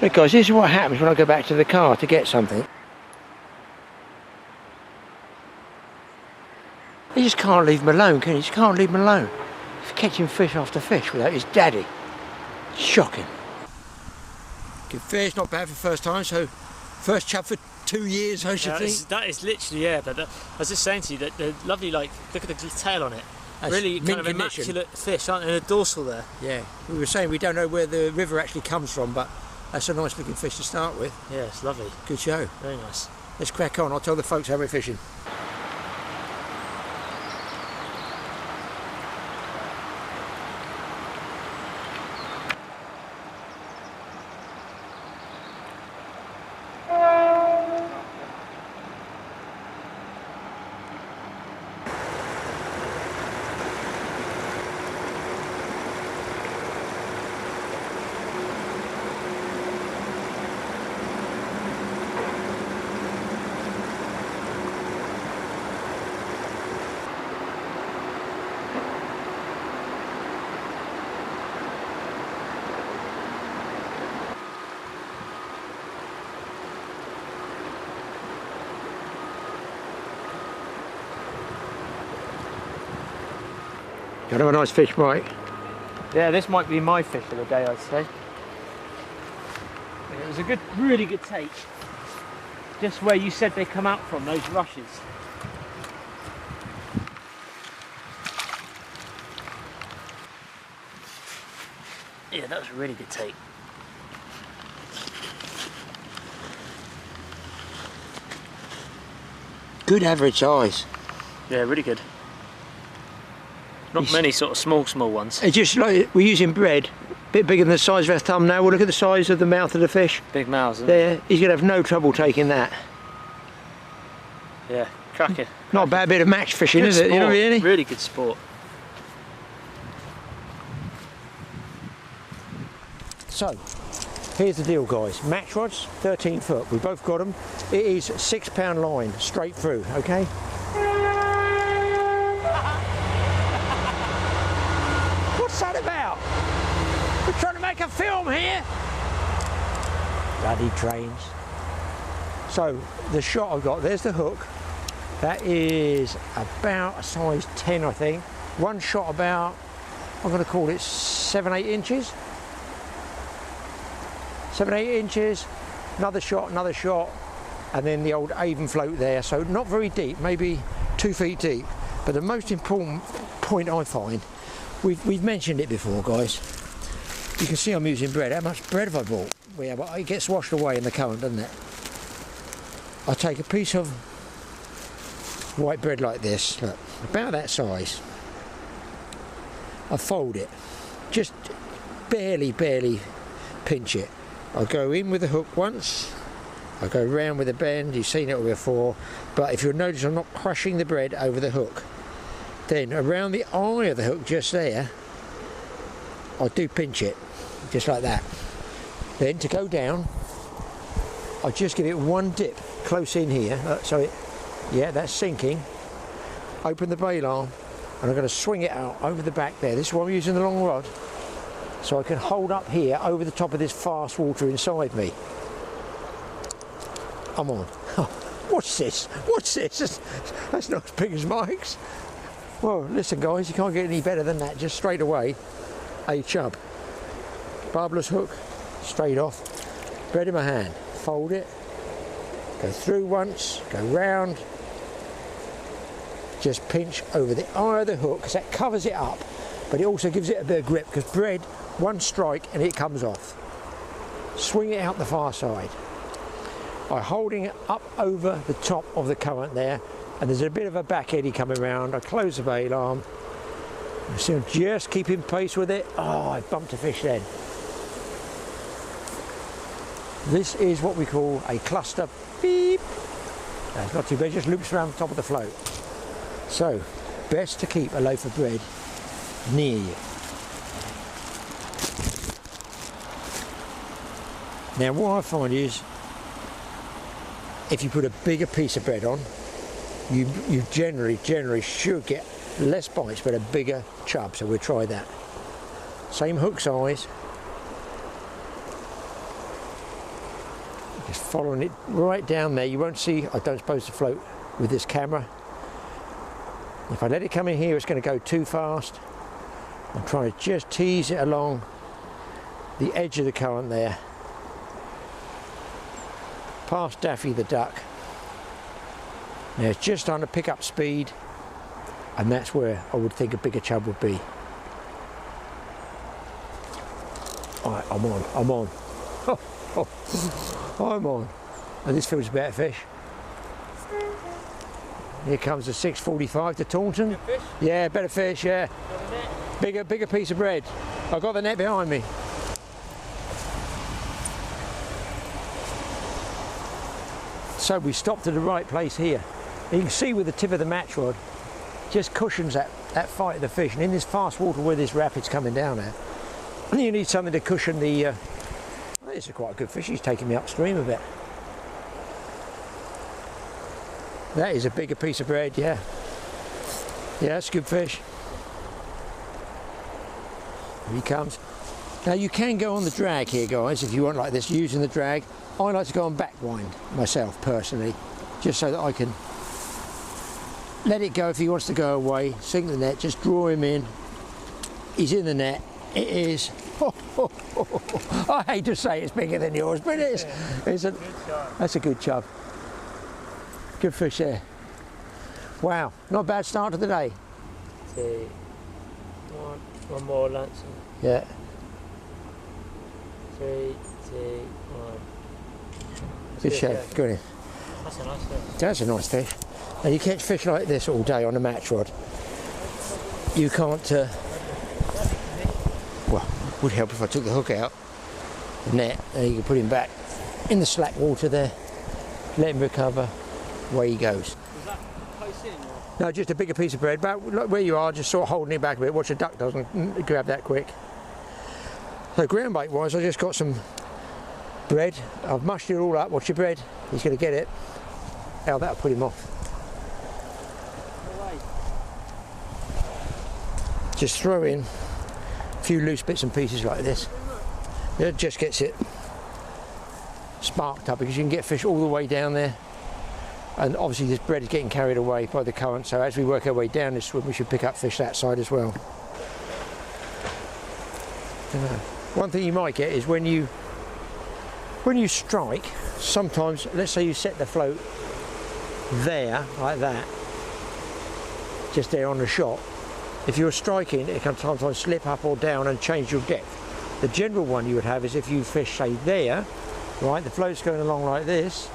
Because this is what happens when I go back to the car to get something. You just can't leave him alone, can you? You just can't leave him alone. He's catching fish after fish without his daddy. Shocking. Good fish, not bad for first time, so first chub for 2 years, I should think. That is literally, yeah, but I was just saying to you that the lovely, like, look at the tail on it. That's really kind of immaculate fish, aren't they? And a dorsal there. Yeah, we were saying we don't know where the river actually comes from, but that's a nice looking fish to start with. Yeah, it's lovely. Good show. Very nice. Let's crack on. I'll tell the folks how we're fishing. Got to have a nice fish, Mike. Yeah, this might be my fish of the day, I'd say. It was a good, really good take. Just where you said they come out from, those rushes. Yeah, that was a really good take. Good average size. Yeah, really good. Not many sort of small ones. It's just like we're using bread, a bit bigger than the size of our thumbnail. Well, look at the size of the mouth of the fish. Big mouths, isn't there, he's going to have no trouble taking that. Yeah, cracking. Not a bad bit of match fishing, Good is it? Sport. You know, really? Really good sport. So, here's the deal, guys. Match rods, 13 foot. We both got them. It is £6 line, straight through, okay? What's that about? We're trying to make a film here. Bloody trains. So, the shot I've got, there's the hook. That is about a size 10, I think. One shot about, I'm going to call it 7-8 inches. 7-8 inches, another shot, and then the old Avon float there. So not very deep, maybe 2 feet deep. But the most important point I find, we've mentioned it before, guys. You can see I'm using bread. How much bread have I bought? Well, yeah, but it gets washed away in the current, doesn't it? I take a piece of white bread like this, look, about that size. I fold it, just barely pinch it. I'll go in with the hook once, I'll go round with a bend, you've seen it before, but if you'll notice I'm not crushing the bread over the hook. Then around the eye of the hook just there, I do pinch it, just like that. Then to go down, I just give it one dip close in here, yeah, that's sinking. Open the bail arm, and I'm going to swing it out over the back there. This is why I'm using the long rod, so I can hold up here over the top of this fast water inside me. I'm on. Oh, what's this? What's this? That's not as big as Mike's. Well, listen, guys, you can't get any better than that. Just straight away, a chub. Barbless hook, straight off. Bread in my hand. Fold it. Go through once. Go round. Just pinch over the eye of the hook, because that covers it up, but it also gives it a bit of grip, because bread, one strike and it comes off. Swing it out the far side. I'm holding it up over the top of the current there, and there's a bit of a back eddy coming around. I close the bail arm, so just keeping pace with it. Oh, I bumped a fish then. This is what we call a cluster beep. That's not too bad, it just loops around the top of the float. So, best to keep a loaf of bread near you. Now what I find is, if you put a bigger piece of bread on, you generally should get less bites but a bigger chub, so we'll try that. Same hook size. Just following it right down there. You won't see, I don't suppose to float with this camera. If I let it come in here, it's going to go too fast. I'm trying to just tease it along the edge of the current there, past Daffy the duck. Now it's just starting to pick up speed, and that's where I would think a bigger chub would be. Alright, I'm on. I'm on. And this feels a better fish. Here comes the 645 to Taunton. Good fish? Yeah, better fish, yeah. Bigger piece of bread. I've got the net behind me. So we stopped at the right place here. And you can see with the tip of the match rod, just cushions that fight of the fish. And in this fast water where this rapid's coming down at, you need something to cushion the... this is quite a good fish. He's taking me upstream a bit. That is a bigger piece of bread, yeah. Yeah, that's a good fish. Here he comes. Now you can go on the drag here, guys, if you want like this, using the drag. I like to go on back wind myself, personally, just so that I can let it go if he wants to go away, sink the net, just draw him in. He's in the net. It is... I hate to say it's bigger than yours, but it is. That's a good chub. Good fish there. Wow, not a bad start to the day. One more, Lance. Yeah. 3, 2, 1. Good shape, good in. That's a nice fish. That's a nice fish. And you catch fish like this all day on a match rod. You can't... well, it would help if I took the hook out, the net, and you can put him back in the slack water there, let him recover, away he goes. Was that close in? Or? No, just a bigger piece of bread, but where you are, just sort of holding it back a bit. Watch the duck doesn't grab that quick. So ground bait wise, I just got some bread. I've mushed it all up. Watch your bread. He's going to get it. Oh, that'll put him off. No way. Just throw in a few loose bits and pieces like this. It just gets it sparked up, because you can get fish all the way down there. And obviously this bread is getting carried away by the current, so as we work our way down this swim, we should pick up fish that side as well. One thing you might get is when you strike, sometimes, let's say you set the float there, like that, just there on the shot. If you're striking, it can sometimes slip up or down and change your depth. The general one you would have is if you fish, say, there, right, the float's going along like this,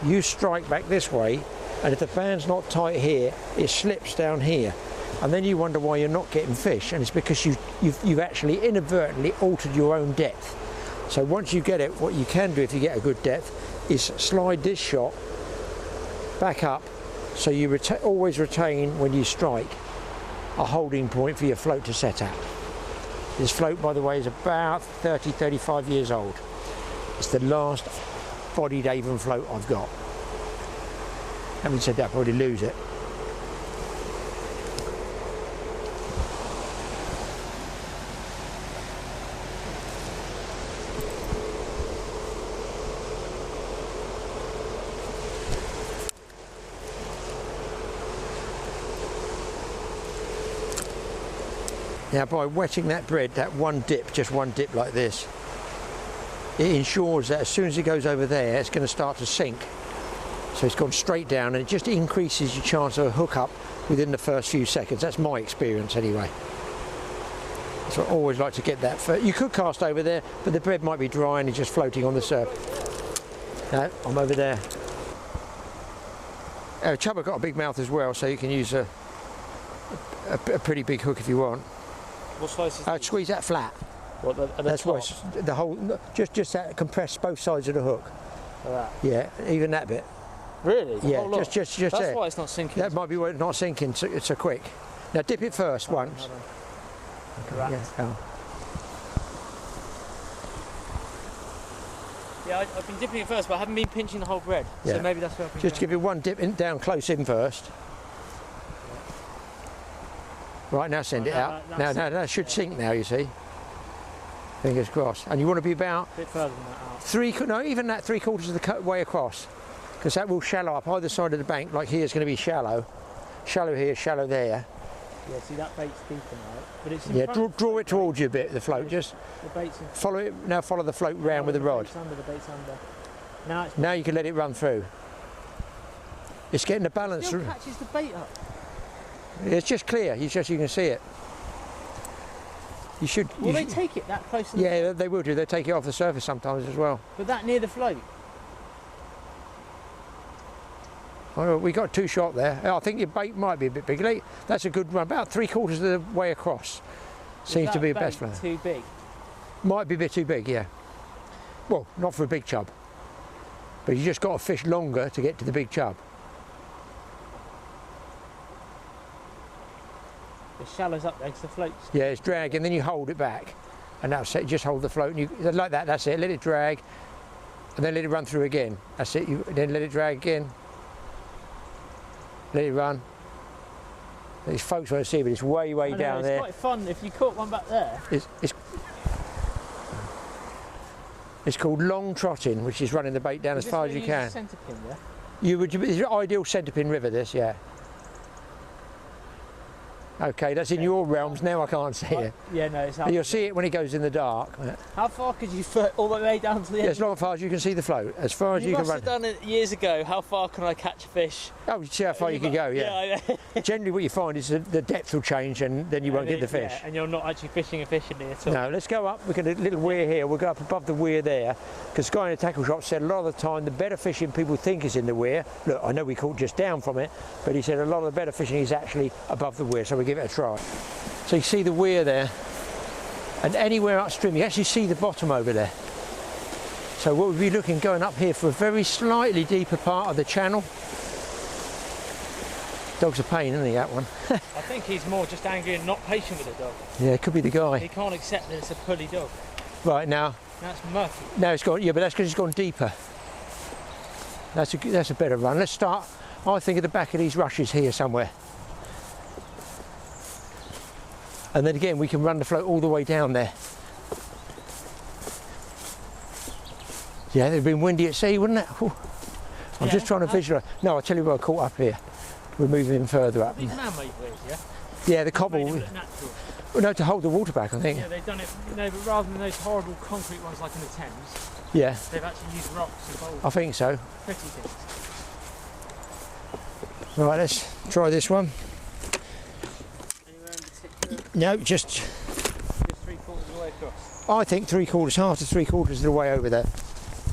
you strike back this way, and if the band's not tight here, it slips down here. And then you wonder why you're not getting fish, and it's because you've actually inadvertently altered your own depth. So once you get it, what you can do if you get a good depth is slide this shot back up, so you always retain, when you strike, a holding point for your float to set at. This float, by the way, is about 30-35 years old. It's the last bodied Avon float I've got. Having said that, I'll probably lose it. Now by wetting that bread, that one dip, just one dip like this, it ensures that as soon as it goes over there, it's going to start to sink. So it's gone straight down, and it just increases your chance of a hook up within the first few seconds. That's my experience anyway. So I always like to get that first. You could cast over there, but the bread might be dry and it's just floating on the surf. No, I'm over there. Chub have got a big mouth as well, so you can use a pretty big hook if you want. What size is I'd squeeze that flat. What, at the That's top? why the whole, just that compress both sides of the hook. Like that. Yeah, even that bit. Really? The Yeah, whole lot? just That's there. why it's not sinking. That might be why it's not sinking so quick. Now dip it first once. Hold on. Okay, Right. yeah. Oh. Yeah, I've been dipping it first, but I haven't been pinching the whole bread. Yeah. So maybe that's where I've been Just going. give it one dip in, down close in first. Right, now send it out. Now that should sink now, you see. Fingers crossed. And you want to be about A bit further than that out. even that 3/4 of the way across, because that will shallow up either side of the bank. Like here's going to be shallow. Shallow here, shallow there. Yeah, see that bait's deeper now, but it's in Yeah, front. draw it towards you a bit, the float. Just The bait's in follow it, now follow the float round with the rod. The bait's under. Now it's Now you can let it run through. It's getting the balance. still catches the bait up. It's just clear, you can see it. You should. Will they take it that close to the Yeah, they will do. They take it off the surface sometimes as well. But that near the float? Oh, we got 2 shot there. I think your bait might be a bit big. That's a good run, about 3/4 of the way across. Seems to be the best bait flow. too big? Might be a bit too big, yeah. Well, not for a big chub. But you just got to fish longer to get to the big chub. It shallows up there because the float's... Yeah, it's dragging, then you hold it back. And that's it, just hold the float. And you, like that, that's it. Let it drag. And then let it run through again. That's it. Then let it drag again. Let it run. These folks won't see, but it's way I know, down there. It's quite fun if you caught one back there. It's called long trotting, which is running the bait down as far as you can. Centre pin, yeah? It's an ideal centre pin river, this, yeah. Okay, that's in your realms, now I can't see it. Yeah, no, it's You'll see it when it goes in the dark. How far could you float all the way down to the Yeah, end? as long as far as you can see the float, as far as you can must run. have done it years ago. How far can I catch a fish? Oh, you see how far you can go, yeah. Yeah, Generally what you find is the depth will change and then you won't get the fish. Yeah, and you're not actually fishing efficiently at all. No, let's go up. We've got a little weir here. We'll go up above the weir there. Because Guy in the tackle shop said a lot of the time the better fishing people think is in the weir. Look, I know we caught just down from it, but he said a lot of the better fishing is actually above the weir, so we'll give it a try. So you see the weir there, and anywhere upstream you actually see the bottom over there. So what we'll be looking, going up here for a very slightly deeper part of the channel. Dog's a pain, isn't he, that one? I think he's more just angry and not patient with the dog. Yeah, it could be the guy. He can't accept that it's a pulley dog. Right, now That's murky. it's gone, yeah, but that's because it's gone deeper. That's a better run. Let's start, I think, at the back of these rushes here somewhere. And then again, we can run the float all the way down there. Yeah, it'd been windy at sea, wouldn't it? Ooh. I'm just trying to visualise. No, I'll tell you what, I caught up here. We're moving further up. These man-made weirs, yeah? Yeah, the cobble. Made it look natural. Well, no, to hold the water back, I think. Yeah, they've done it, no, but rather than those horrible concrete ones like in the Thames, Yeah, they've actually used rocks and boulders. I think so. Pretty things. Right, let's try this one. Anywhere in particular? No, just, Just 3/4 of the way across. I think 3/4, half to 3/4 of the way over there.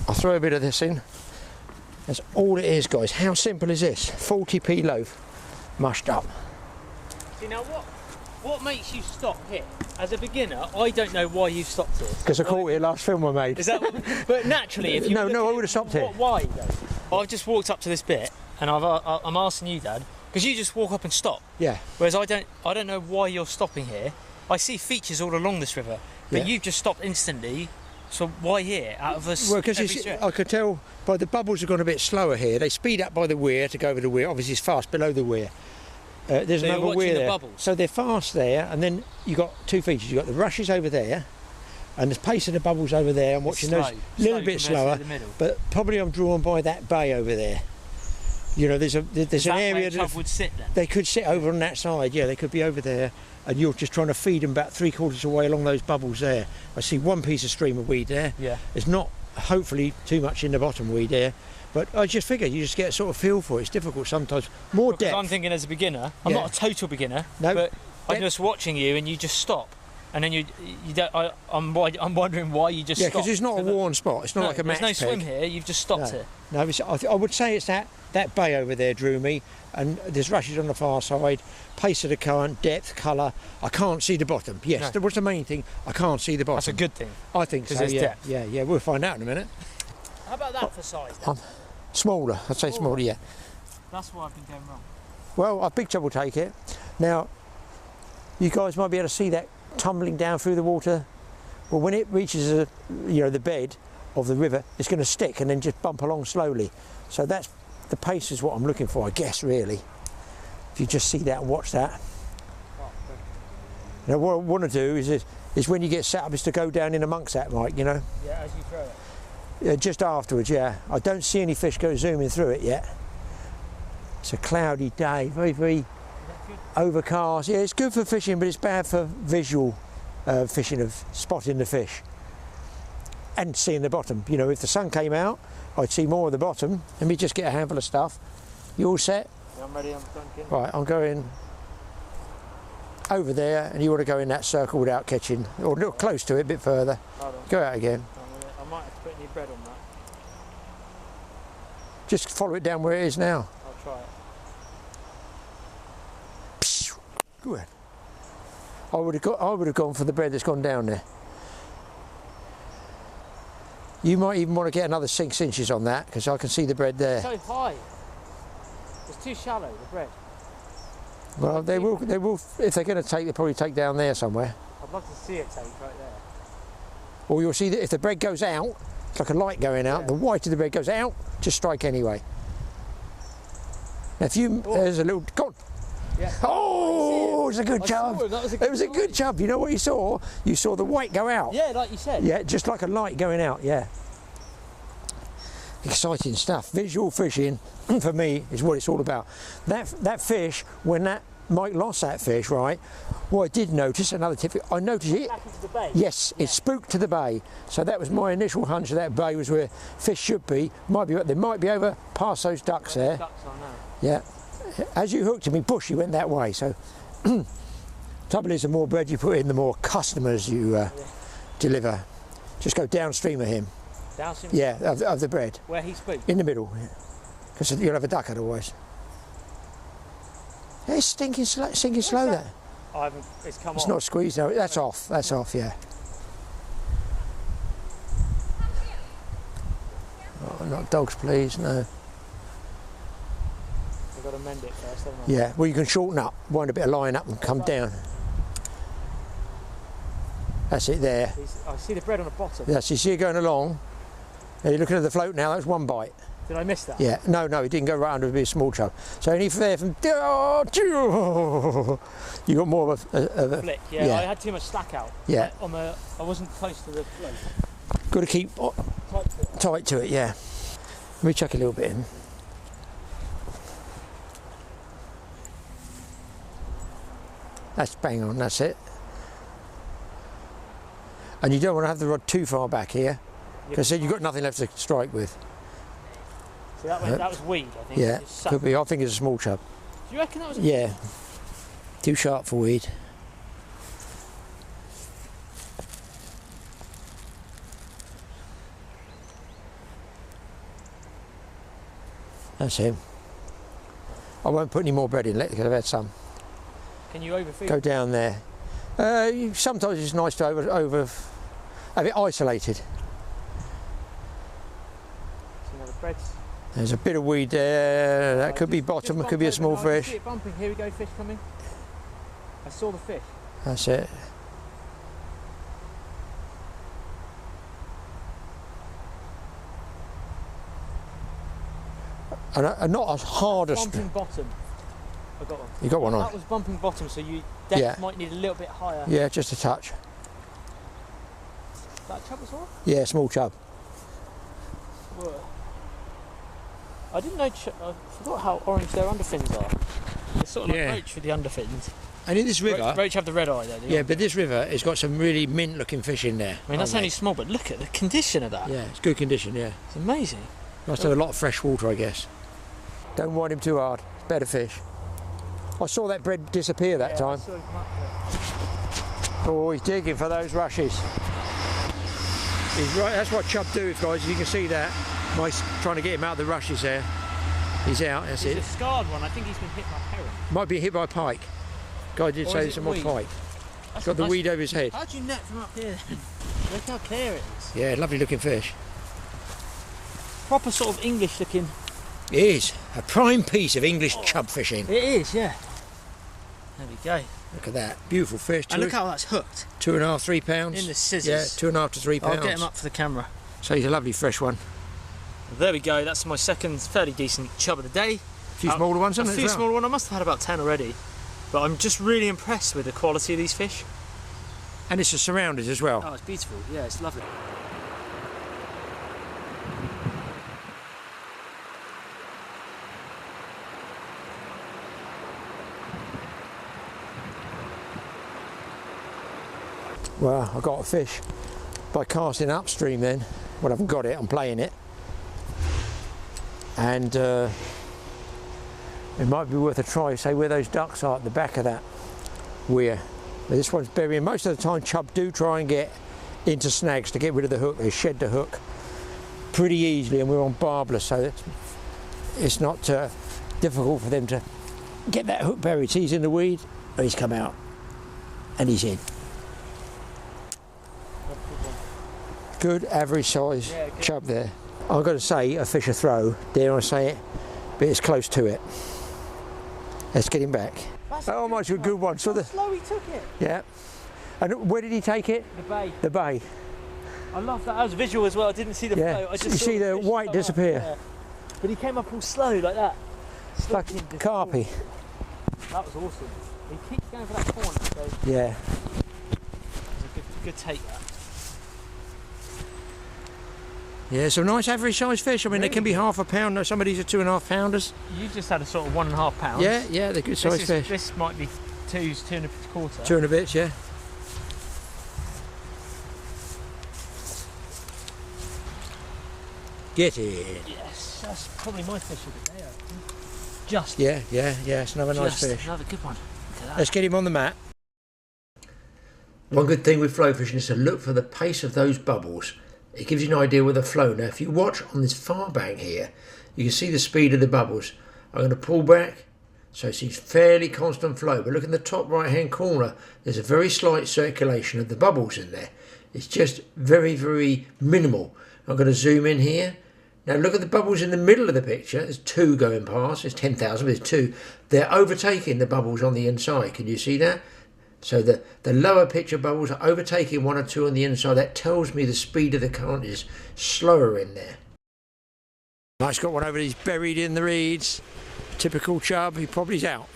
I'll throw a bit of this in. That's all it is, guys. How simple is this? 40p loaf, mushed up. See, now what makes you stop here? As a beginner, I don't know why you stopped here. Because I caught it last film I made. Is that what, but naturally, if you No, look no, at I would have stopped here. Why though? I've just walked up to this bit, and I'm asking you, Dad, because you just walk up and stop. Yeah. Whereas I don't know why you're stopping here. I see features all along this river, but Yeah. you've just stopped instantly. So why here? Out of us, Well, because I could tell by the bubbles have gone a bit slower here. They speed up by the weir to go over the weir. Obviously, it's fast below the weir. There's So you're another watching weir the there. bubbles? So they're fast there, and then you've got 2 features. You've got the rushes over there, and the pace of the bubbles over there. I'm watching those a little bit compared to slower, the middle. but probably I'm drawn by that bay over there. You know, there's an area that Chub would sit then. they could sit over on that side. Yeah, they could be over there, and you're just trying to feed them about 3/4 of the way along those bubbles there. I see one piece of streamer weed there. Yeah. There's not, hopefully, too much in the bottom weed there. But I just figure you just get a sort of feel for it. It's difficult sometimes. More Because depth. I'm thinking as a beginner, I'm Yeah. not a total beginner, No, but I'm depth- just watching you and you just stop. And then you don't. I'm wondering why you just Yeah, stop. because it's not a worn spot. It's not like a match There's no swim peg. here. You've just stopped No. here. No, I would say it's that that bay over there drew me, and there's rushes on the far side, pace of the current, depth, colour. I can't see the bottom. Yes, No. that was the main thing. I can't see the bottom. That's a good thing. I think so, there's yeah. depth. Yeah, we'll find out in a minute. How about that for size then? Smaller, I'd say smaller, yeah. That's why I've been going wrong. Well, I Big Chub will take it. Now, you guys might be able to see that tumbling down through the water. Well, when it reaches the bed of the river, it's going to stick and then just bump along slowly. So that's the pace is what I'm looking for, I guess, really. If you just see that and watch that. Now, what I want to do is when you get set up, is to go down in amongst that, Mike. You know. Yeah, as you throw it. Yeah, just afterwards. Yeah, I don't see any fish go zooming through it yet. It's a cloudy day, very, very overcast. Yeah, it's good for fishing, but it's bad for visual fishing, of spotting the fish and seeing the bottom. You know, if the sun came out, I'd see more of the bottom. Let me just get a handful of stuff. You all set? Yeah, I'm ready, I'm dunking. Right, I'm going over there, and you want to go in that circle without catching, or look close to it a bit further. Hold on. Go out again. I might have to put any bread on that. Just follow it down where it is now. I'll try it. Good. I would have gone for the bread that's gone down there. You might even want to get another 6 inches on that, because I can see the bread there. So high. It's too shallow, the bread. Well, they will. If they're going to take, they'll probably take down there somewhere. I'd love to see it take right there. Or you'll see that if the bread goes out, it's like a light going out. Yeah. The white of the bread goes out. Just strike anyway. Now, if you there's a little. Go on. Yeah. Oh, it's a good I chub. saw it, that was a It good was a good size. chub. You know what you saw? You saw the white go out. Yeah, like you said. Yeah, just like a light going out. Yeah. Exciting stuff. Visual fishing, for me, is what it's all about. That fish, when that Mike lost that fish, right? Well, I did notice another tip. I noticed it. Back into the bay. Yes, it spooked to the bay. So that was my initial hunch. That bay was where fish should be. They might be over past those ducks there. Ducks on now. Yeah. As you hooked him, he pushed, you went that way. So, trouble is, the more bread you put in, the more customers you deliver. Just go downstream of him. Downstream? Yeah, of the bread. Where he spooked? In the middle. Because you'll have a duck otherwise. Yeah, it's sinking slow that? there. It's come It's off. not squeezed, no. That's off. That's off, yeah. Oh, not dogs, please, no. I've got to mend it first, haven't I? Yeah, well, you can shorten up, wind a bit of line up and come down. That's it there. I see the bread on the bottom. Yes, you see it going along. Now you're looking at the float now, that was one bite. Did I miss that? Yeah, no, it didn't go right under, it'd be a small chub. So only there from, you got more of a Flick, yeah, I had too much slack out. Yeah. I wasn't close to the float. Got to keep Tight to it. tight to it, yeah. Let me chuck a little bit in. That's bang on, that's it. And you don't want to have the rod too far back here, because then you've got nothing left to strike with. See, that was weed, I think. Yeah, Just sat- could be. I think it's a small chub. Do you reckon that was a Yeah, too sharp for weed. That's him. I won't put any more bread in, because I've had some. Can you overfeed? Go down there. Sometimes it's nice to have it isolated. So now the bread's... There's a bit of weed there. That could be bottom. It could be a small I can see fish. it bumping. Here we go, fish coming. I saw the fish. That's it. And not as hard as. Bumping bottom. I got one. You got one on. That was bumping bottom, so you depth Yeah. might need a little bit higher. Yeah, just a touch. Is that a chub as well? Yeah, small chub. Whoa. I didn't know. I forgot how orange their underfins are. It's sort of like Yeah. roach with the underfins. And in this river, Roach have the red eye though. yeah, but this river has got some really mint-looking fish in there. I mean, that's aren't only small, but look at the condition of that. they? Yeah, it's good condition. Yeah, It's amazing. must have a lot of fresh water, I guess. Don't wind him too hard. It's better fish. I saw that bread disappear that time. I saw him come up there. Oh, he's digging for those rushes. He's right. That's what chub do, guys. You can see that. Mike's trying to get him out of the rushes there. He's out, that's He's it. a scarred one. I think he's been hit by a heron. Might be hit by a pike. Guy did Or say is there's it some more weed? pike. That's He's got the nice- weed over his head. How'd you net from up here then? Look how clear it is. Yeah, lovely looking fish. Proper sort of English looking. It is a prime piece of English chub fishing. It is, yeah. There we go. Look at that, beautiful fish. And look how that's hooked. 2.5, 3 pounds. In the scissors. Yeah, 2.5 to 3 pounds. I'll get him up for the camera. So he's a lovely fresh one. There we go. That's my second fairly decent chub of the day. A few smaller ones, A isn't it? few as well? smaller ones. I must have had about 10 already. But I'm just really impressed with the quality of these fish. And it's the surroundings as well. Oh, it's beautiful. Yeah, it's lovely. Well, I got a fish by casting upstream then. Well, I haven't got it, I'm playing it. And it might be worth a try, say where those ducks are at the back of that weir. But this one's burying. Most of the time chub do try and get into snags to get rid of the hook. They shed the hook pretty easily, and we're on barbless, so it's not difficult for them to get that hook buried. See, he's in the weed, oh, he's come out, and he's in. Good average size chub there. I've got to say, a fish a throw, dare I say it, but it's close to it. Let's get him back. Oh, much a good one. So slow he took it. Yeah. And where did he take it? The bay. The bay. I love that. That was visual as well. I didn't see the Yeah. float. I just You saw see the fish white come disappear. Up. Yeah. But he came up all slow like that. Like carpy. That was awesome. He keeps going for that corner. So it Yeah. was a good take that. Yeah, some nice average size fish. I mean, they can be half a pound. No, some of these are 2.5 pounders. You just had a sort of 1.5 pounds. Yeah, yeah, they're good size fish. This might be 2.25. 2 and a bit, yeah. Get it. Yes, that's probably my fish of the day. I think. Just. Yeah, yeah, yeah. It's another nice fish. Another good one. Look at that. Let's get him on the mat. One good thing with flow fishing is to look for the pace of those bubbles. It gives you an idea with the flow. Now, if you watch on this far bank here, you can see the speed of the bubbles. I'm going to pull back, so it's fairly constant flow. But look in the top right-hand corner, there's a very slight circulation of the bubbles in there. It's just very, very minimal. I'm going to zoom in here. Now look at the bubbles in the middle of the picture. There's 2 going past. There's 10,000, but there's 2. They're overtaking the bubbles on the inside. Can you see that? So the lower picture bubbles are overtaking 1 or 2 on the inside. That tells me the speed of the current is slower in there. Nice, got one over there. He's buried in the reeds. Typical chub. He probably's out.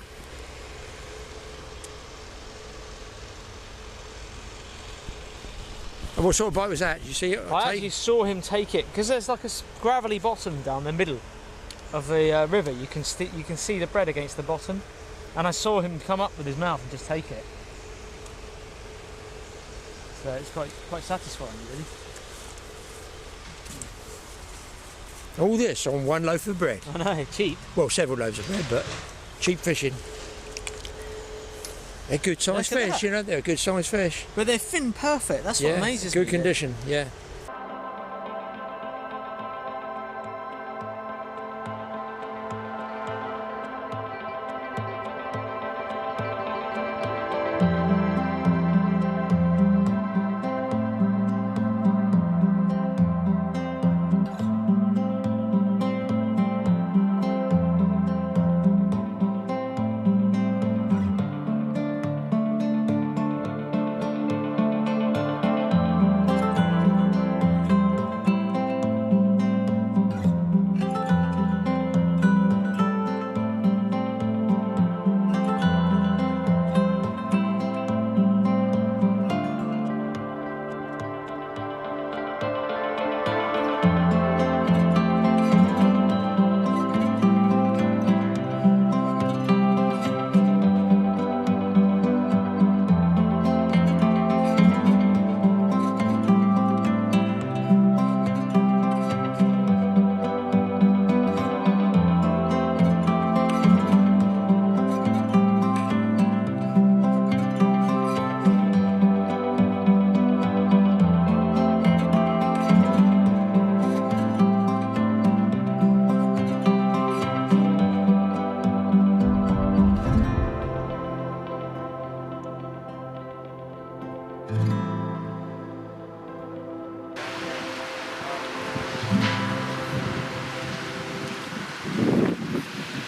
And what sort of bite was that? Did you see it? I actually saw him take it because there's like a gravelly bottom down the middle of the river. You can see the bread against the bottom, and I saw him come up with his mouth and just take it. So it's quite satisfying, really. All this on 1 loaf of bread. I know, cheap. Well, several loaves of bread, but cheap fishing. They're good size Look at fish, that. you know, they're good size fish. But they're fin perfect. That's what Yeah, amazes me. good condition, yeah.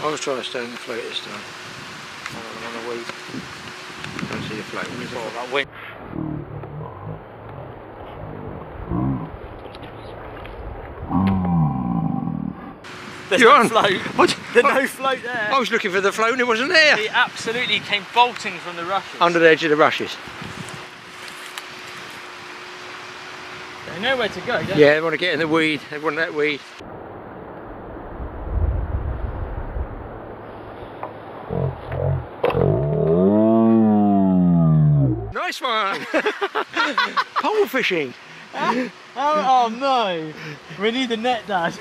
I was trying to stay on the float this time. On the weed. Don't see the float. Oh, that wind. There's You're no on. float. What? There's no float there. I was looking for the float and it wasn't there. He absolutely came bolting from the rushes. Under the edge of the rushes. They know where to go, don't Yeah, they want to get in the weed. They want that weed. Nice one! Pole fishing. Oh no! We need a net, Dad.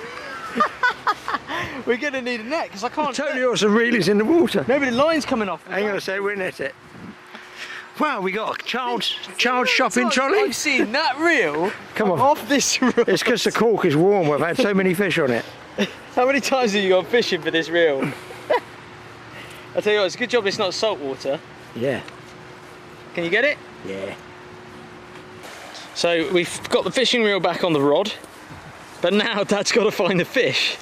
We're gonna need a net because I can't. Totally awesome reelers in the water. No, but the line's coming off. Hang on a sec, we'll net it. Wow, we got a child shopping trolley. I've seen that reel. Come on. Off this rod. It's because the cork is warm. We've had so many fish on it. How many times have you gone fishing for this reel? I tell you what, it's a good job it's not salt water. Yeah. Can you get it? Yeah. So we've got the fishing reel back on the rod, but now Dad's got to find the fish,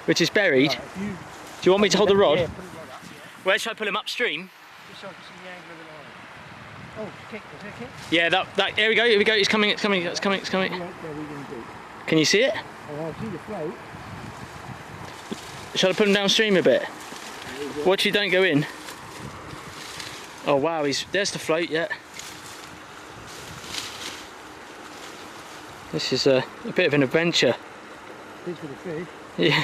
which is buried. Right, do you want me to hold the rod? Yeah, put the rod up, yeah. Where should I pull him upstream? Just so I can see the angle of the line. Oh, kick, is it kick? Yeah, that. Here we go. Here we go. It's coming. It's coming. It's coming. It's coming. Right there, we can do. Can you see it? Oh, I see the float. Shall I put him downstream a bit? Watch you don't go in. Oh wow, there's the float. Yeah. This is a bit of an adventure. This for the fish. Yeah.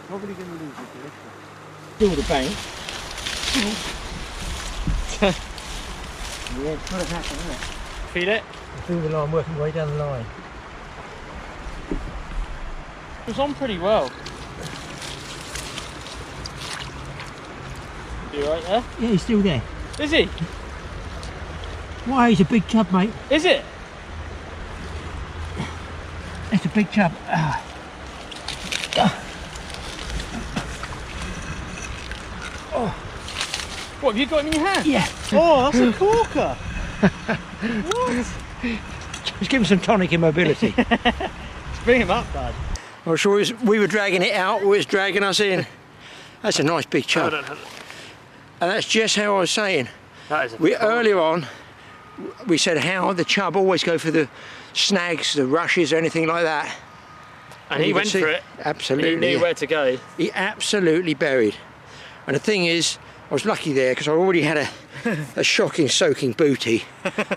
Probably going to lose it for this one. Still the bank. Yeah, it's got to happen, isn't it? Feed it. I feel the line working way down the line. It was on pretty well. You right there? Yeah, he's still there. Is he? Why, he's a big chub, mate. Is it? It's a big chub. Oh. What, have you got him in your hand? Yeah. Oh, that's a corker. What? Just give him some tonic immobility. Let's bring him up, Dad. I was sure we were dragging it out, or it's dragging us in. That's a nice big chub. Hold on. And that's just how I was saying. That is a Earlier on, we said how the chub always go for the snags, the rushes, or anything like that. And he went for it. Absolutely. He knew where to go. He absolutely buried. And the thing is, I was lucky there because I already had a shocking soaking booty.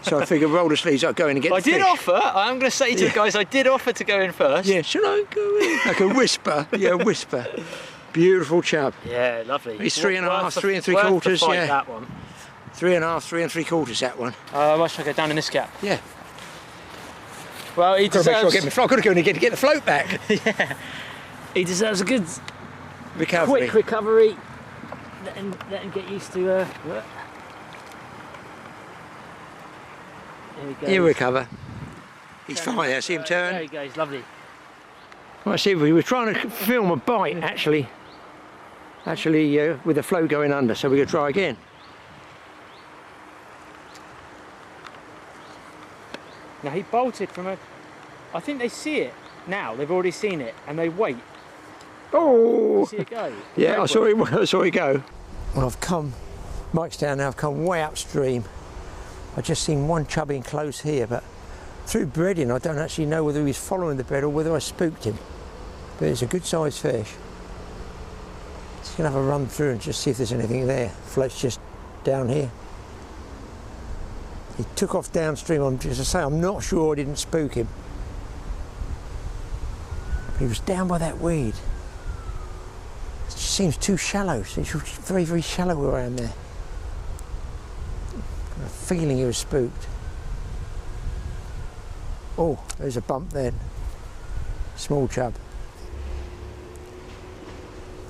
So I figured roll the sleeves up, go in and get the fish. I did offer, I'm going to say to the guys, I did offer to go in first. Yeah, should I go in? Like a whisper. Yeah, a whisper. Beautiful chub. Yeah, lovely. He's 3.5, 3 3/4, yeah. That one. 3.5, 3 3/4, that one. Why should I go down in this gap? Yeah. Well, he I've got to make sure I deserves... get my float. I've got to go in and get the float back. Yeah. He deserves a good, Recovery. quick recovery. Let him get used to... Here he goes. He'll recover. He's fine. I see him turn. There he goes, lovely. Well, I see, we were trying to film a bite, actually with the flow going under, so we're going to try again. Now he bolted from a... I think they see it now, they've already seen it, and they wait. Oh! You see it go? Yeah, I saw it go. Well, I've come, Mike's down now, I've come way upstream. I've just seen one chub in close here, but through breading I don't actually know whether he's following the bread or whether I spooked him. But it's a good sized fish. Just gonna have a run through and just see if there's anything there. Float's just down here. He took off downstream. As I say, I'm not sure I didn't spook him. He was down by that weed. It just seems too shallow. It's very, very shallow where I am there. I have a feeling he was spooked. Oh, there's a bump then. Small chub.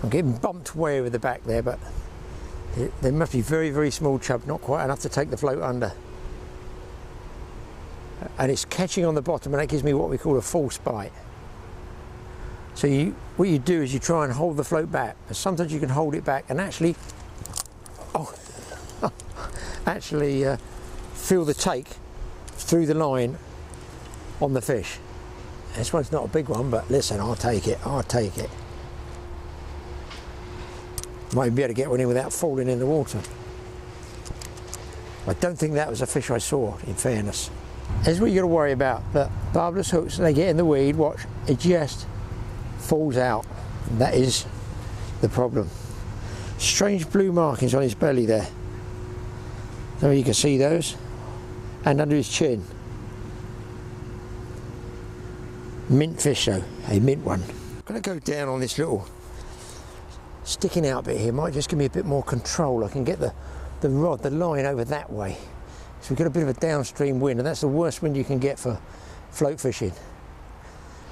I'm getting bumped way over the back there, but they must be very, very small chub, not quite enough to take the float under. And it's catching on the bottom, and that gives me what we call a false bite. So what you do is you try and hold the float back. And sometimes you can hold it back and actually, feel the take through the line on the fish. This one's not a big one, but listen, I'll take it. Might even be able to get one in without falling in the water. I don't think that was a fish I saw, in fairness. That's what you got to worry about. But barbless hooks, they get in the weed, watch, it just falls out. That is the problem. Strange blue markings on his belly there. So you can see those. And under his chin. Mint fish though, a mint one. I'm going to go down on this little sticking out bit here. Might just give me a bit more control. I can get the rod, the line over that way. So we've got a bit of a downstream wind, and that's the worst wind you can get for float fishing.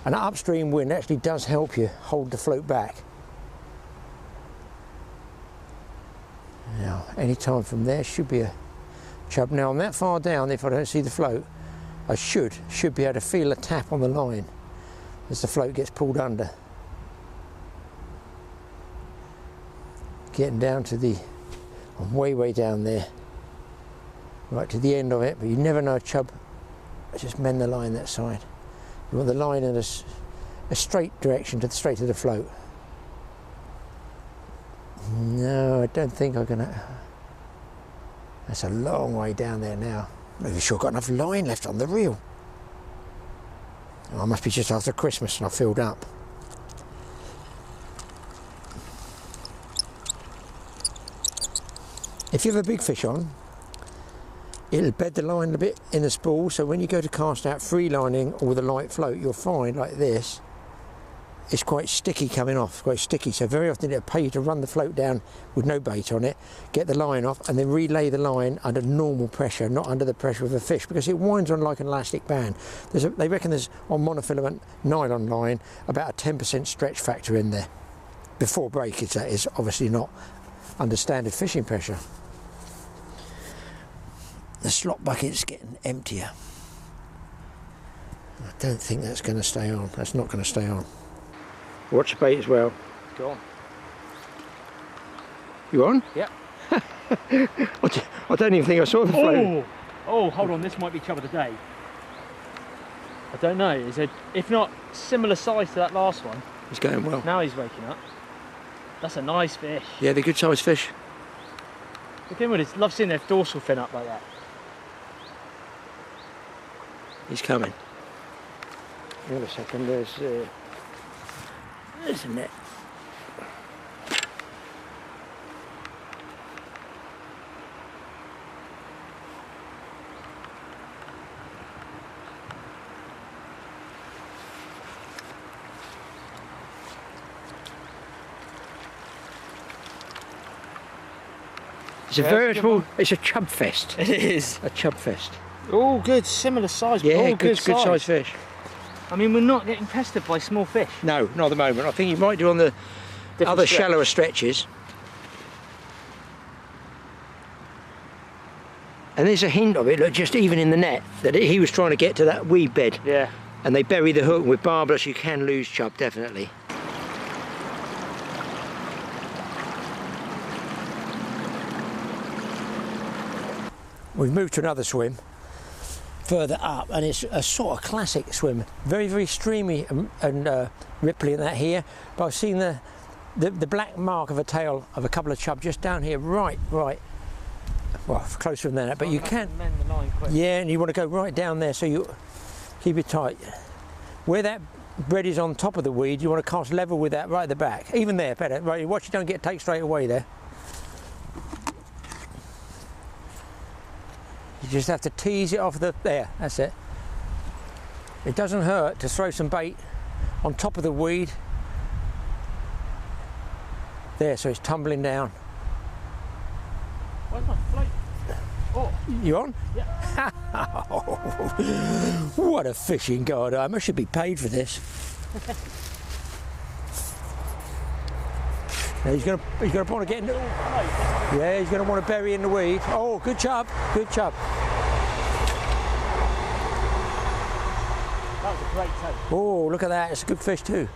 An upstream wind actually does help you hold the float back. Now, any time from there should be a chub. Now I'm that far down, if I don't see the float, I should be able to feel a tap on the line as the float gets pulled under. Getting down to the, I'm way down there, right to the end of it, but you never know a chub. Just mend the line that side. You want the line in a straight direction, straight to the float. No, I don't think I'm gonna. That's a long way down there now. Maybe sure got enough line left on the reel. Oh, I must be just after Christmas and I filled up. If you have a big fish on, it'll bed the line a bit in the spool, so when you go to cast out free lining or with a light float, you'll find like this, it's quite sticky coming off, quite sticky. So very often it'll pay you to run the float down with no bait on it, get the line off, and then relay the line under normal pressure, not under the pressure of a fish, because it winds on like an elastic band. They reckon there's, on monofilament nylon line, about a 10% stretch factor in there. Before breakage, that is, obviously not under standard fishing pressure. The slot bucket's getting emptier. I don't think that's going to stay on. That's not going to stay on. Watch the bait as well. Go on. You on? Yep. I don't even think I saw the float. Oh, hold on. This might be chub of the day. I don't know. Is it, if not similar size to that last one? It's going well. Now he's waking up. That's a nice fish. Yeah, they're good sized fish. Look at him, I love seeing their dorsal fin up like that. He's coming. Wait a second, there's a net. It's a veritable, it's a chub fest. It is. A chub fest. Oh, good, similar size. Yeah, all good size fish. I mean, we're not getting pestered by small fish. No, not at the moment. I think you might do on the other shallower stretches. And there's a hint of it, look, just even in the net, that he was trying to get to that weed bed. Yeah. And they bury the hook. With barbless, you can lose chub, definitely. We've moved to another swim further up, and it's a sort of classic swim, very streamy and ripply in that here, but I've seen the black mark of a tail of a couple of chub just down here, right, well, closer than that, but you can mend the line quick. Yeah, and you want to go right down there, so you keep it tight. Where that bread is on top of the weed, you want to cast level with that right at the back, even there, better, right, watch you don't get take straight away there. You just have to tease it off there, that's it. It doesn't hurt to throw some bait on top of the weed. There, so it's tumbling down. Where's my float? Oh. You on? Yeah. What a fishing guide. I should be paid for this. Now he's gonna want to get into. Yeah, he's gonna want to bury in the weed. Oh, good chub, good chub. That was a great take. Oh, look at that, it's a good fish too.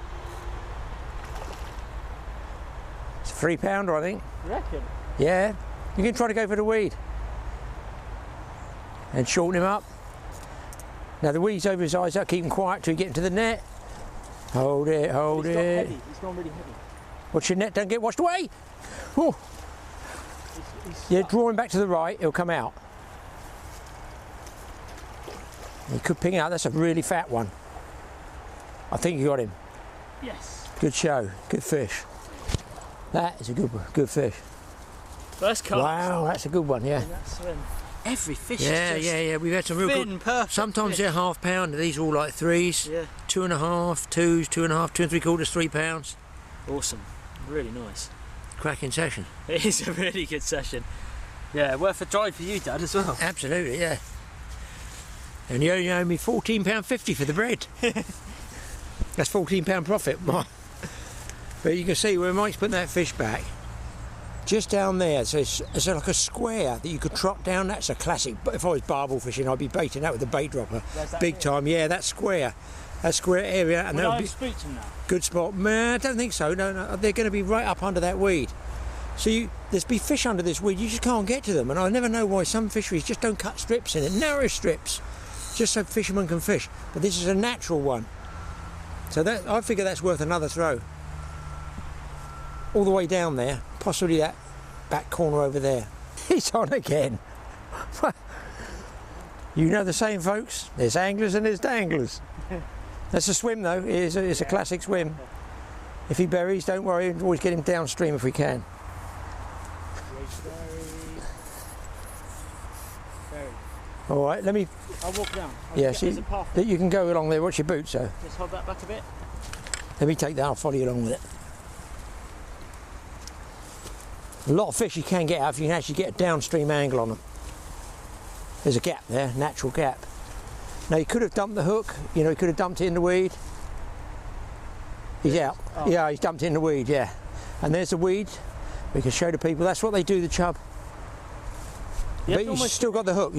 It's a 3-pounder, I think. You reckon? Yeah, you can try to go for the weed. And shorten him up. Now the weed's over his eyes, keep him quiet till you get into the net. Hold it, hold it. He's gone really heavy. Watch your net, don't get washed away. Oh. Yeah, drawing back to the right, it'll come out. You could ping out. That's a really fat one. I think you got him. Yes. Good show. Good fish. That is a good fish. First cast. Wow, that's a good one. Yeah. Every fish. Yeah, is just yeah. We've had some real thin, good. perfect Sometimes fish. they're half pound. These are all like 3s. Yeah. 2.5, 2s, 2.5, 2 3/4, 3 pounds. Awesome. Really nice. Cracking session. It is a really good session. Yeah, worth a drive for you, Dad, as well. Absolutely, yeah. And you only owe me £14.50 for the bread. That's £14 profit. But you can see where Mike's putting that fish back. Just down there, so it's like a square that you could trot down. That's a classic. But if I was barbel fishing, I'd be baiting that with a bait dropper. Big time, yeah, that square area. And Will I be have spooked him now? good spot. Man, I don't think so. No, they're going to be right up under that weed. So there's be fish under this weed. You just can't get to them. And I never know why some fisheries just don't cut strips in it, narrow strips, just so fishermen can fish. But this is a natural one. So that I figure that's worth another throw. All the way down there, possibly that back corner over there. He's on again. You know the saying, folks, there's anglers and there's danglers. That's a swim though, it's a classic swim. If he buries, don't worry, always get him downstream if we can. All right, let me... I'll walk down. Yeah, see, that you can go along there. What's your boots, though? Just hold that back a bit. Let me take that, I'll follow you along with it. A lot of fish you can get out if you can actually get a downstream angle on them. There's a gap there, natural gap. Now you could have dumped the hook, you know, you could have dumped it in the weed. He's out. Oh. Yeah, he's dumped it in the weed, yeah. And there's the weed. We can show the people, that's what they do, the chub. But you still got the hook,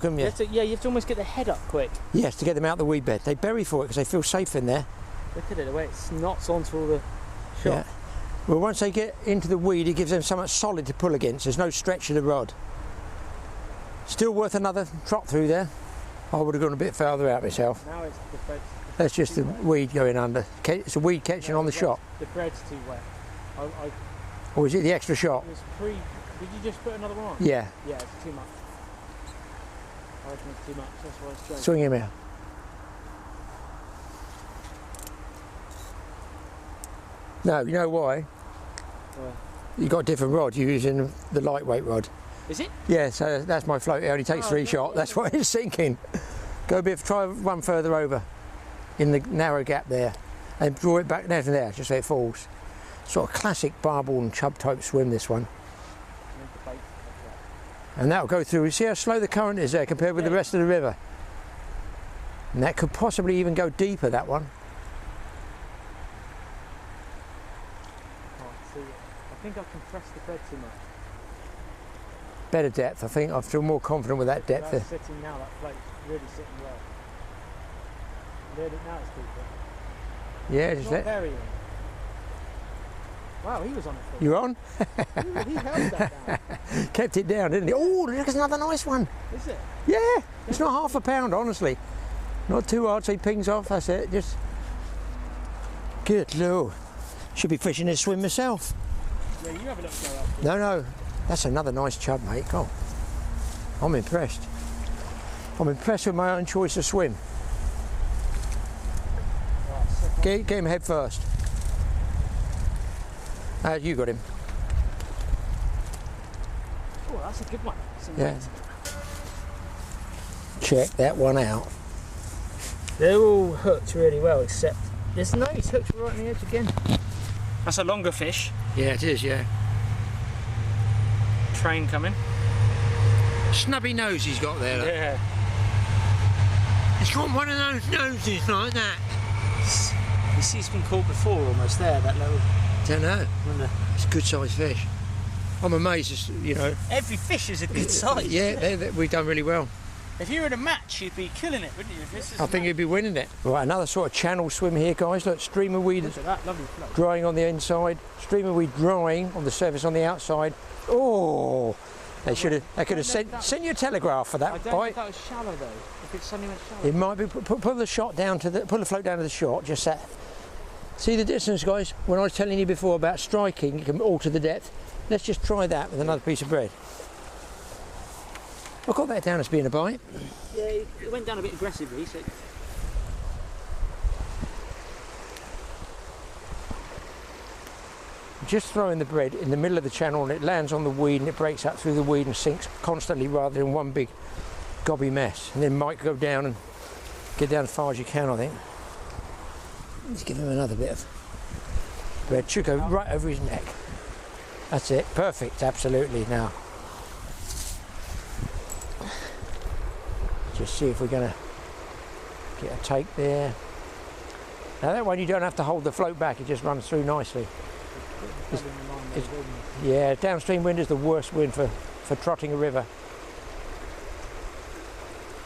haven't you? Yeah, you have to almost get the head up quick. Yes, to get them out the weed bed. They bury for it because they feel safe in there. Look at it, the way it snots onto all the shot. Yeah. Well, once they get into the weed, it gives them something solid to pull against. There's no stretch of the rod. Still worth another trot through there. I would have gone a bit further out myself. Now it's the bread's That's just the weed going under. It's a weed catching on the shot. The bread's too wet. Or is it the extra shot? Did you just put another one on? Yeah. Yeah, it's too much. I reckon it's too much. That's why it's straight. Swing him out. No, you know why? You got a different rod. You're using the lightweight rod. Is it? Yeah, so that's my float. It only takes 3 shots. That's why it's sinking. Go a bit. Try one further over, in the narrow gap there, and draw it back there to there, just so it falls. Sort of classic barbel and chub type swim. This one. And that'll go through. You see how slow the current is there compared with the rest of the river. And that could possibly even go deeper. That one. I think I've compressed the bed too much. Better depth. I think I feel more confident with that depth there. Sitting now, that float's really sitting well. Now it's deeper. Yeah, it's not burying. Wow, he was on it for you on? He held that down. Kept it down, didn't he? Oh, look, there's another nice one. Is it? Yeah, it's not half a pound, honestly. Not too hard, so he pings off, that's it. Just good lord. Should be fishing this swim myself. Yeah, you have a look go up. No, that's another nice chub, mate. God, I'm impressed. I'm impressed with my own choice of swim. Right, get him head first. You got him. Oh, that's a good one. Yeah. Check that one out. They're all hooked really well, except there's no, he's hooked right on the edge again. That's a longer fish. Yeah, it is, yeah. Train coming. Snubby nose he's got there. Look. Yeah. It's got one of those noses like that. You see, it's been caught before almost there, that little... Don't know. It's a good sized fish. I'm amazed, you know. Every fish is a good size. Yeah, we've done really well. If you were in a match, you'd be killing it, wouldn't you? I think you'd be winning it. Right, another sort of channel swim here, guys. Look, streamer weed drying on the inside, streamer weed drying on the surface on the outside. Oh, they could have sent you a telegraph for that bite. I don't know if that was shallow though. If it's suddenly went shallow. It might be. Pull the shot down to the. Pull the float down to the shot. Just that. See the distance, guys. When I was telling you before about striking, you can alter the depth. Let's just try that with another piece of bread. I got that down as being a bite. Yeah, it went down a bit aggressively. So. Just throwing the bread in the middle of the channel and it lands on the weed and it breaks up through the weed and sinks constantly rather than one big gobby mess. And then might go down and get down as far as you can, I think. Let's give him another bit of bread. Should go right over his neck. That's it. Perfect. Absolutely. Now, just see if we're going to get a take there. Now that one you don't have to hold the float back. It just runs through nicely. Yeah, downstream wind is the worst wind for trotting a river.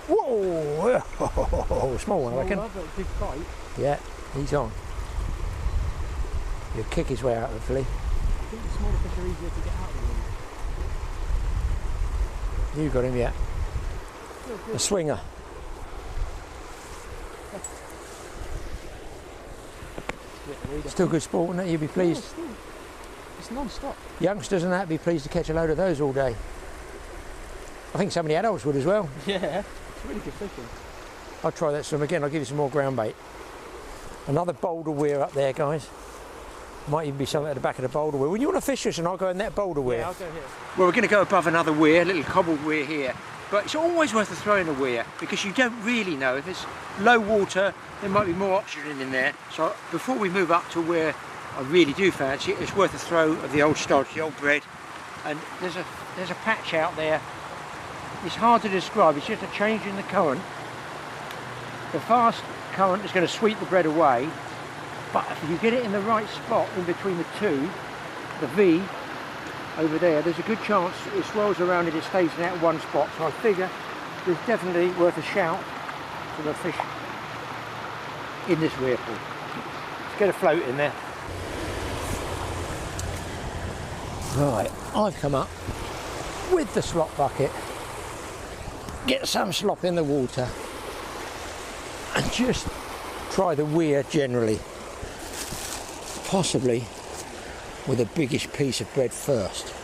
Whoa! Small one, I reckon. Big bite. Yeah, he's on. He'll kick his way out, hopefully. I think the smaller fish are easier to get out of the wind. You got him, yeah. A swinger. Still good sport, wouldn't it? You'd be pleased. Yeah, it's non-stop. Youngsters and that be pleased to catch a load of those all day. I think some of the adults would as well. Yeah, it's really good fishing. I'll try that some again. I'll give you some more ground bait. Another boulder weir up there, guys. Might even be something at the back of the boulder weir. When you want to fish this, and I'll go in that boulder weir. Yeah, I'll go here. Well, we're going to go above another weir, a little cobbled weir here. But it's always worth throwing a weir because you don't really know. If it's low water, there might be more oxygen in there. So before we move up to where I really do fancy it, it's worth a throw of the old stodge, the old bread. And there's a patch out there. It's hard to describe. It's just a change in the current. The fast current is going to sweep the bread away. But if you get it in the right spot in between the two, the V over there, there's a good chance it swirls around and it stays in that one spot. So I figure there's definitely worth a shout for the fish in this weir pool. Let's get a float in there. Right, I've come up with the slop bucket, get some slop in the water and just try the weir generally, possibly with a biggish piece of bread first.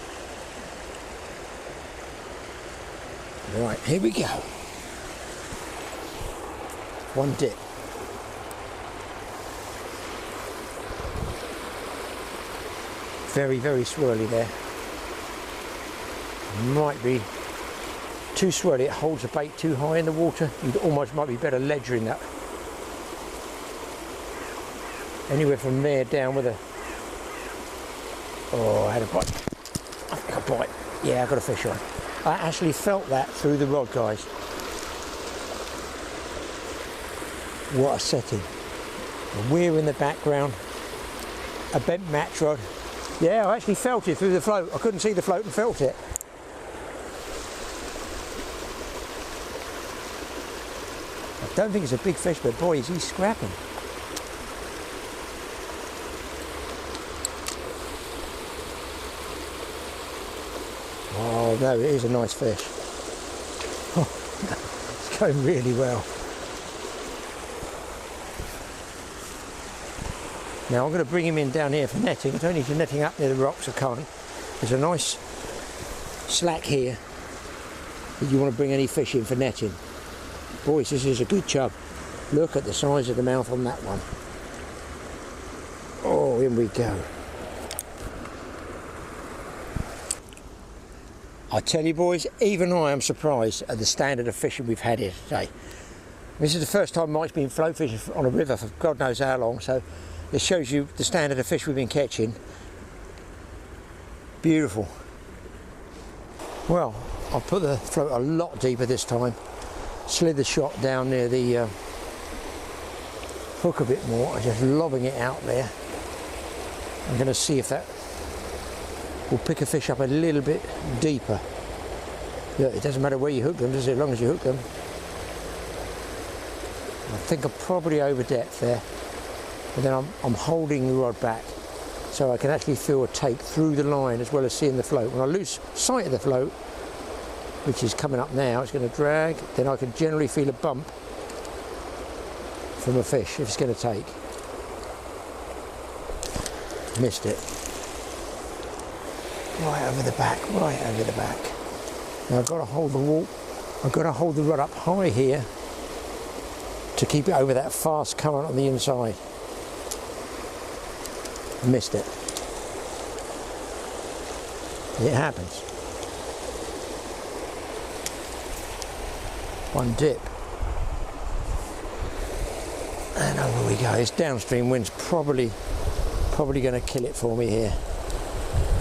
Right, here we go. One dip. Very, very swirly there. Might be too swirly, it holds the bait too high in the water. You'd almost might be better ledgering that. Anywhere from there down with a... Oh, I had a bite. I think a bite. Yeah, I got a fish on. I actually felt that through the rod, guys. What a setting. A weir in the background. A bent match rod. Yeah, I actually felt it through the float. I couldn't see the float and felt it. I don't think it's a big fish, but boy, is he scrapping. Oh no, it is a nice fish. Oh, it's going really well. Now I'm going to bring him in down here for netting. It's only for netting up near the rocks I can't. There's a nice slack here that you want to bring any fish in for netting. Boys, this is a good chub. Look at the size of the mouth on that one. Oh, in we go. I tell you boys, even I am surprised at the standard of fishing we've had here today. This is the first time Mike's been float fishing on a river for God knows how long, so it shows you the standard of fish we've been catching. Beautiful. Well, I'll put the float a lot deeper this time. Slid the shot down near the hook a bit more. I'm just lobbing it out there. I'm going to see if that will pick a fish up a little bit deeper. Look, it doesn't matter where you hook them, does it, as long as you hook them. I think I'm probably over depth there. And then I'm holding the rod back so I can actually feel a take through the line as well as seeing the float. When I lose sight of the float, which is coming up now, it's going to drag, then I can generally feel a bump from a fish if it's going to take. Missed it. Right over the back, right over the back. Now I've got to hold the wall, I've got to hold the rod up high here to keep it over that fast current on the inside. Missed it. It happens. One dip. And over we go. This downstream wind's probably going to kill it for me here.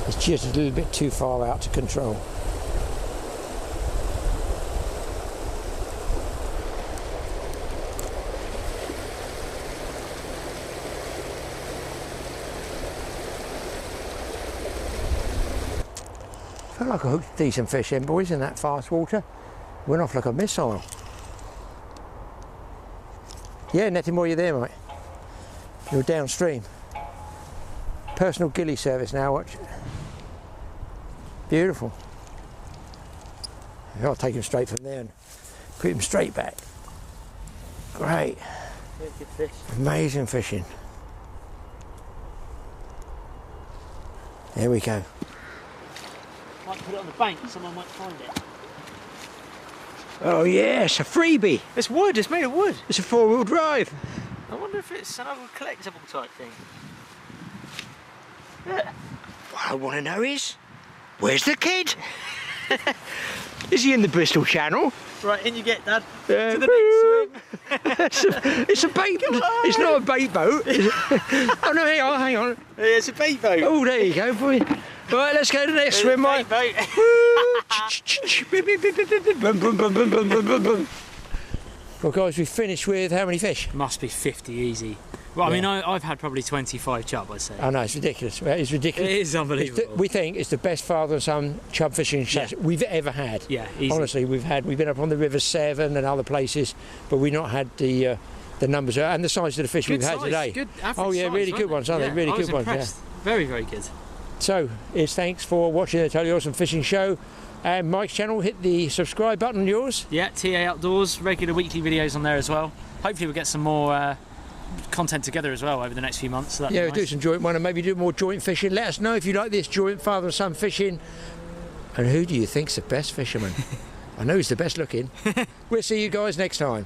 It's just a little bit too far out to control. Felt like I hooked decent fish in, boys, in that fast water. Went off like a missile. Yeah, nothing more you there, mate. You're downstream. Personal ghillie service now, watch. Beautiful. I'll take him straight from there and put him straight back. Great. Very good fish. Amazing fishing. There we go. Might put it on the bank, someone might find it. Oh yes, a freebie. It's wood, it's made of wood. It's a four-wheel drive. I wonder if it's an old collectible type thing. Yeah. What I want to know is, where's the kid? Is he in the Bristol Channel? Right, in you get, Dad. To the next swim. It's a bait. It's not a bait boat. Oh no, hang on. Yeah, it's a bait boat. Oh, there you go, boy. Right, let's go to the next swim, mate. Boat. Well, guys, we finished with how many fish? Must be 50 easy. Well, I mean, I've had probably 25 chub, I'd say. I know, it's ridiculous. It's ridiculous. It is unbelievable. We think it's the best father and son chub fishing we've ever had. Yeah, easy. Honestly, we've been up on the River Severn and other places, but we've not had the numbers and the size of the fish Good we've had size, today. Good average oh yeah, size, really good ones, aren't they? Really good ones. Yeah. Very, very good. So, it's thanks for watching the Totally Awesome Fishing Show. And Mike's channel, hit the subscribe button on yours. Yeah, TA Outdoors, regular weekly videos on there as well. Hopefully we'll get some more content together as well over the next few months. So yeah, nice. Do some joint one and maybe do more joint fishing. Let us know if you like this joint father and son fishing. And who do you think's the best fisherman? I know he's the best looking. We'll see you guys next time.